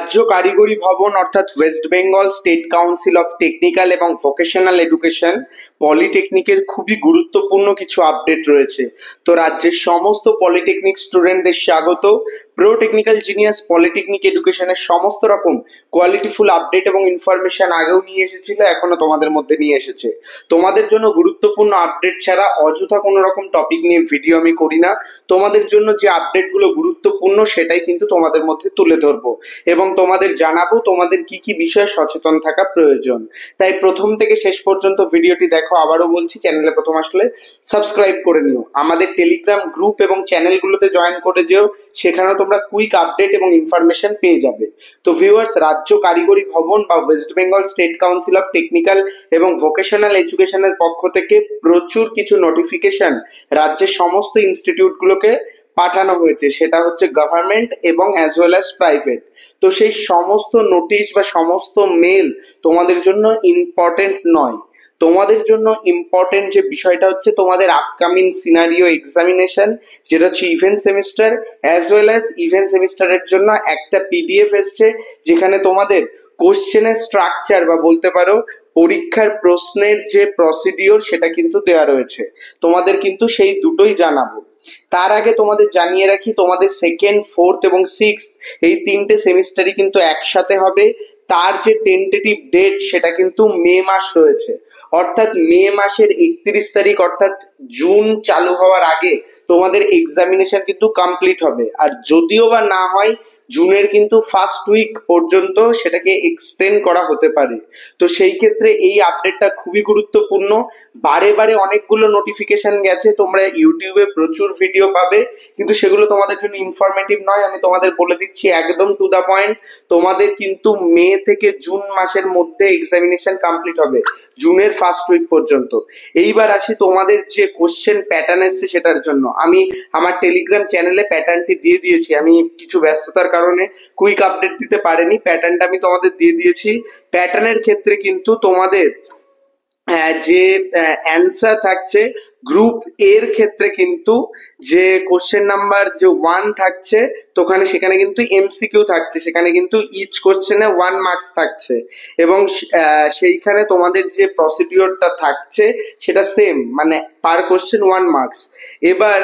রাজ্য কারিগরি ভবন অর্থাৎ West Bengal state council of technical এবং ভোকেশনাল এডুকেশন পলিটেকনিকের খুবই গুরুত্বপূর্ণ কিছু আপডেট রয়েছে। তো রাজ্যের সমস্ত পলিটেকনিক স্টুডেন্টদের স্বাগত। প্রো টেকনিক্যাল জিনিয়াস পলিটেকনিক এডুকেশনের সমস্ত রকম কোয়ালিটিফুল আপডেট এবং ইনফরমেশন আগেও নিয়ে এসেছিল, এখনো তোমাদের মধ্যে নিয়ে এসেছে। তোমাদের জন্য গুরুত্বপূর্ণ আপডেট ছাড়া অযথা কোনো রকম টপিক নিয়ে ভিডিও আমি করি না। তোমাদের জন্য যে আপডেটগুলো গুরুত্বপূর্ণ সেটাই কিন্তু তোমাদের মধ্যে তুলে ধরবো এবং তোমাদের জানাবো তোমাদের কি কি বিষয়ে সচেতন থাকা প্রয়োজন। তাই প্রথম থেকে শেষ পর্যন্ত ভিডিওটি দেখো। আবারও বলছি, চ্যানেলে প্রথম আসলে সাবস্ক্রাইব করে নিও, আমাদের টেলিগ্রাম গ্রুপ এবং চ্যানেলগুলোতে জয়েন করে যেও, সেখানেও তোমরা কুইক আপডেট এবং ইনফরমেশন পেয়ে যাবে। তো ভিউয়ার্স, রাজ্য কারিগরি ভবন বা West Bengal state council of technical এবং ভোকেশনাল এডুকেশনের পক্ষ থেকে প্রচুর কিছু নোটিফিকেশন রাজ্যের সমস্ত ইনস্টিটিউটগুলোকে পাঠানো হয়েছে। সেটা হচ্ছে গভর্নমেন্ট এবং অ্যাজ ওয়েল অ্যাজ প্রাইভেট। তো সেই সমস্ত নোটিশ বা সমস্ত মেল তোমাদের জন্য ইম্পর্টেন্ট নয়। তোমাদের জন্য ইম্পর্টেন্ট যে বিষয়টা হচ্ছে তোমাদের আপকামিং সিনারিও এক্সামিনেশন, যেটা হচ্ছে event semester, as well as event সেমিস্টারের জন্য একটা পিডিএফ এসছে, যেখানে তোমাদের কোশ্চেনের স্ট্রাকচার বা বলতে পারো পরীক্ষার প্রশ্নের যে প্রসিডিওর সেটা কিন্তু দেওয়া রয়েছে। তোমাদের কিন্তু সেই দুটোই জানাবো। তার আগে তোমাদের জানিয়ে রাখি, তোমাদের সেকেন্ড, ফোর্থ এবং সিক্সথ এই তিনটে সেমিস্টারই কিন্তু একসাথে হবে। তার যে টেন্টেটিভ ডেট সেটা কিন্তু মে মাস রয়েছে, অর্থাৎ মে মাসের 31 তারিখ অর্থাৎ জুন চালু হওয়ার আগে তোমাদের এক্সামিনেশন কিন্তু কমপ্লিট হবে। আর যদিও বা না হয়, জুনের কিন্তু ফার্স্ট উইক পর্যন্ত সেটাকে এক্সটেন্ড করা হতে পারে। তো সেই ক্ষেত্রে এই আপডেটটা খুবই গুরুত্বপূর্ণ। বারে বারে অনেকগুলো নোটিফিকেশন গেছে, তোমরা ইউটিউবে প্রচুর ভিডিও পাবে, কিন্তু সেগুলো তোমাদের জন্য ইনফরমেটিভ নয়। আমি তোমাদের বলে দিচ্ছি একদম টু দা পয়েন্ট, তোমাদের কিন্তু মে থেকে জুন মাসের মধ্যে এক্সামিনেশন কমপ্লিট হবে, জুনের ফার্স্ট উইক পর্যন্ত। এইবার আসি তোমাদের যে কোশ্চেন প্যাটার্ন এসছে সেটার জন্য। আমি আমার টেলিগ্রাম চ্যানেলে প্যাটার্নটি দিয়ে দিয়েছি, আমি কিছু ব্যস্ততার কারণে কুইক আপডেট দিতে পারিনি। প্যাটার্নটা আমি তোমাদের দিয়ে দিয়েছি। প্যাটার্নের ক্ষেত্রে কিন্তু তোমাদের যে অ্যান্সার থাকছে গ্রুপ এর ক্ষেত্রে কিন্তু যে কোশ্চেন নাম্বার যে 1 থাকছে, তো সেখানে কিন্তু এমসিকিউ থাকছে, সেখানে কিন্তু ইচ কোশ্চেনে 1 মার্কস থাকছে এবং সেইখানে তোমাদের যে প্রসিডিওরটা থাকছে সেটা সেম, মানে পার কোশ্চেন 1 মার্কস। এবার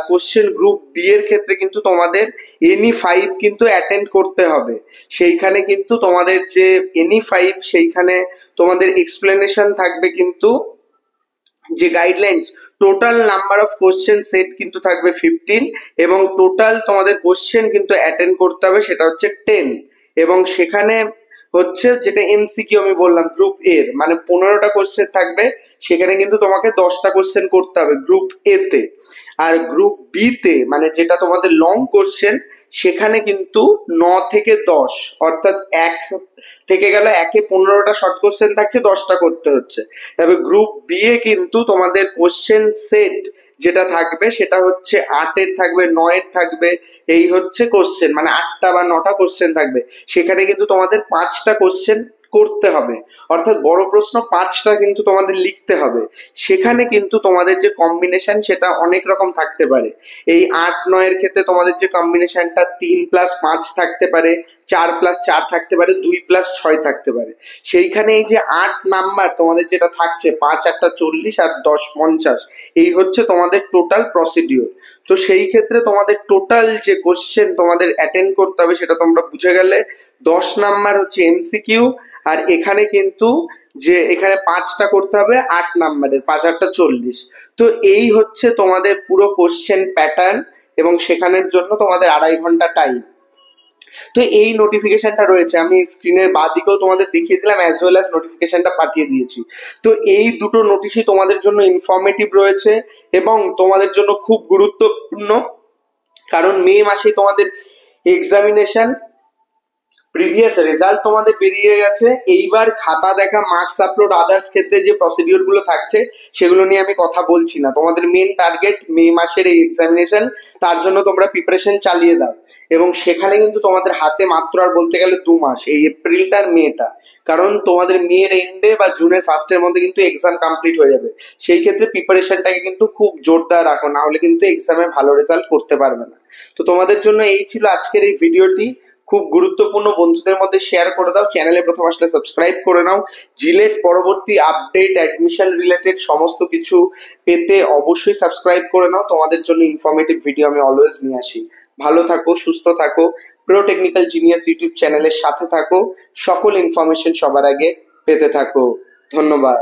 কোশ্চেন গ্রুপ বি এর ক্ষেত্রে কিন্তু তোমাদের এনি 5 কিন্তু অ্যাটেন্ড করতে হবে। সেইখানে কিন্তু তোমাদের যে এনি 5 সেইখানে তোমাদের এক্সপ্লেনেশন থাকবে, কিন্তু যে guidelines total number of question set কিন্তু থাকবে 15 এবং টোটাল তোমাদের কোশ্চেন কিন্তু অ্যাটেন্ড করতে হবে সেটা হচ্ছে 10। এবং সেখানে হচ্ছে যেটা এমসিকিউ আমি বললাম গ্রুপ এর, মানে 15টা কোশ্চেন থাকবে, সেখানে কিন্তু তোমাকে 10টা কোশ্চেন করতে হবে গ্রুপ এ তে। আর গ্রুপ বি তে, মানে যেটা তোমাদের লং কোশ্চেন, সেখানে কিন্তু 9 থেকে 10, অর্থাৎ 1 থেকে গেল 1-এ 15টা শর্ট কোশ্চেন থাকছে, 10টা করতে হচ্ছে। তবে গ্রুপ বি এ কিন্তু তোমাদের কোশ্চেন সেট যেটা থাকবে সেটা হচ্ছে 8-এর থাকবে, 9-এর থাকবে, এই হচ্ছে কোশ্চেন, মানে 8টা বা 9টা কোশ্চেন থাকবে। সেখানে কিন্তু তোমাদের 5টা কোশ্চেন করতে হবে, অর্থাৎ বড় প্রশ্ন 5টা কিন্তু তোমাদের লিখতে হবে। সেখানে কিন্তু তোমাদের যে কম্বিনেশন সেটা অনেক রকম থাকতে পারে। এই 8-9-এর ক্ষেত্রে তোমাদের যে কম্বিনেশনটা 3+5 থাকতে পারে, 4+4 থাকতে পারে, 2+6 থাকতে পারে। সেইখানে এই যে 8 নাম্বার তোমাদের যেটা থাকছে, 5-8 40 আর 10 50, এই হচ্ছে তোমাদের টোটাল প্রসিডিওর। তো সেই ক্ষেত্রে তোমাদের টোটাল যে কোশ্চেন তোমাদের অ্যাটেন্ড করতে হবে সেটা তোমরা বুঝে গেলে। 10 নাম্বার হচ্ছে এমসিকিউ, আর এখানে কিন্তু যে এখানে 5টা করতে হবে 8 নাম্বারের, 5-8 40। তো এই হচ্ছে তোমাদের পুরো কোশ্চেন প্যাটার্ন এবং সেখানের জন্য তোমাদের 2.5 ঘন্টা টাইম। তো এই নোটিফিকেশনটা রয়েছে, আমি স্ক্রিনের বাঁ দিকেও তোমাদের দেখিয়ে দিলাম, অ্যাজ ওয়েল অ্যাজ নোটিফিকেশনটা পাঠিয়ে দিয়েছি। তো এই দুটো নোটিশই তোমাদের জন্য ইনফরমেটিভ রয়েছে এবং তোমাদের জন্য খুব গুরুত্বপূর্ণ, কারণ মে মাসে তোমাদের এক্সামিনেশন, প্রিভিয়াস রেজাল্ট তোমাদের বেরিয়ে গেছে। এইবার খাতা দেখা, মার্কস আপলোড, আদার্স ক্ষেত্রে যে প্রসিডিওর গুলো থাকছে সেগুলো নিয়ে আমি কথা বলছি না। তোমাদের মেন টার্গেট মে মাসের এই এক্সামিনেশন, তার জন্য তোমরা প্রিপারেশন চালিয়ে দাও। এবং সেখানে কিন্তু তোমাদের হাতে মাত্র আর বলতে গেলে 2 মাস, এই এপ্রিলটা আর মেটা, কারণ তোমাদের মের এন্ডে বা জুনের ফার্স্টের মধ্যে কিন্তু এক্সাম কমপ্লিট হয়ে যাবে। সেই ক্ষেত্রে প্রিপারেশনটাকে কিন্তু খুব জোরদার রাখো, না হলে কিন্তু এক্সামে ভালো রেজাল্ট করতে পারবে না। তো তোমাদের জন্য এই ছিল আজকের এই ভিডিওটি। খুব গুরুত্বপূর্ণ, বন্ধুদের মধ্যে শেয়ার করে দাও, চ্যানেলে প্রথম আসলে সাবস্ক্রাইব করে নাও। জিলেট পরবর্তী আপডেট অ্যাডমিশন রিলেটেড সমস্ত কিছু পেতে অবশ্যই সাবস্ক্রাইব করে নাও। তোমাদের জন্য ইনফরমেটিভ ভিডিও আমি অলওয়েজ নিয়ে আসি। ভালো থাকো, সুস্থ থাকো, প্রো টেকনিক্যাল জিনিয়াস ইউটিউব চ্যানেলের সাথে থাকো, সকল ইনফরমেশন সবার আগে পেতে থাকো। ধন্যবাদ।